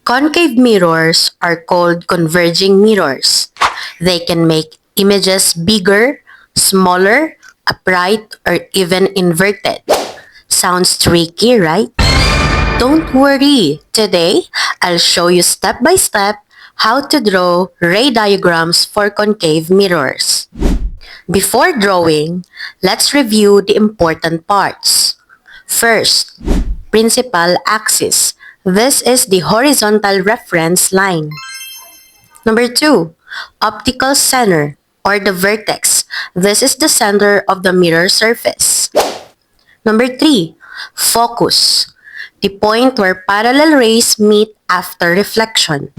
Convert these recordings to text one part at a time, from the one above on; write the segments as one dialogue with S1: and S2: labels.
S1: Concave mirrors are called converging mirrors. They can make images bigger, smaller, upright, or even inverted. Sounds tricky, right? Don't worry. Today, I'll show you step by step how to draw ray diagrams for concave mirrors. Before drawing, let's review the important parts. First, principal axis. This is the horizontal reference line. Number 2, optical center or the vertex. This is the center of the mirror surface. Number 3, focus. The point where parallel rays meet after reflection.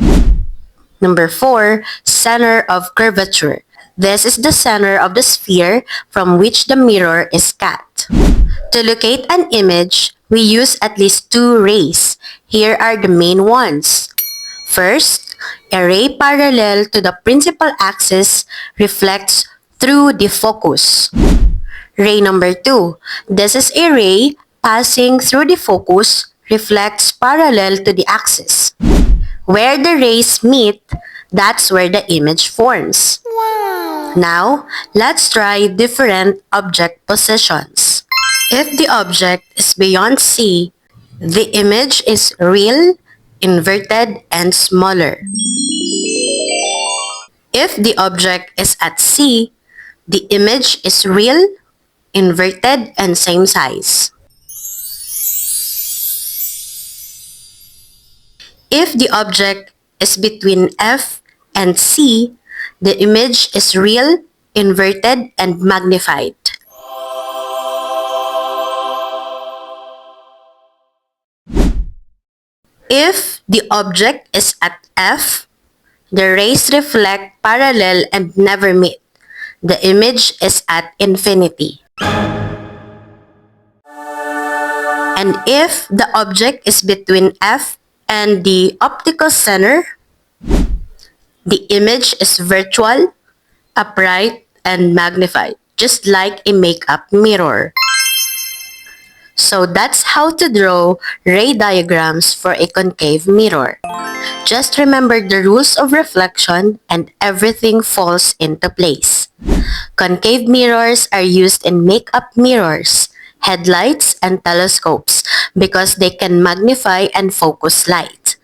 S1: Number 4, center of curvature. This is the center of the sphere from which the mirror is cut. To locate an image, we use at least 2 rays. Here are the main ones. First, a ray parallel to the principal axis reflects through the focus. Ray number 2. This is a ray passing through the focus, reflects parallel to the axis. Where the rays meet, that's where the image forms. Wow! Now, let's try different object positions. If the object is beyond C, the image is real, inverted, and smaller. If the object is at C, the image is real, inverted, and same size. If the object is between F and C, the image is real, inverted, and magnified. If the object is at F, the rays reflect parallel and never meet. The image is at infinity. And if the object is between F and the optical center, the image is virtual, upright, and magnified, just like a makeup mirror. So that's how to draw ray diagrams for a concave mirror. Just remember the rules of reflection and everything falls into place. Concave mirrors are used in makeup mirrors, headlights, and telescopes because they can magnify and focus light.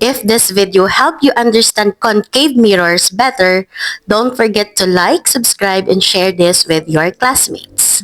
S1: If this video helped you understand concave mirrors better, don't forget to like, subscribe, and share this with your classmates.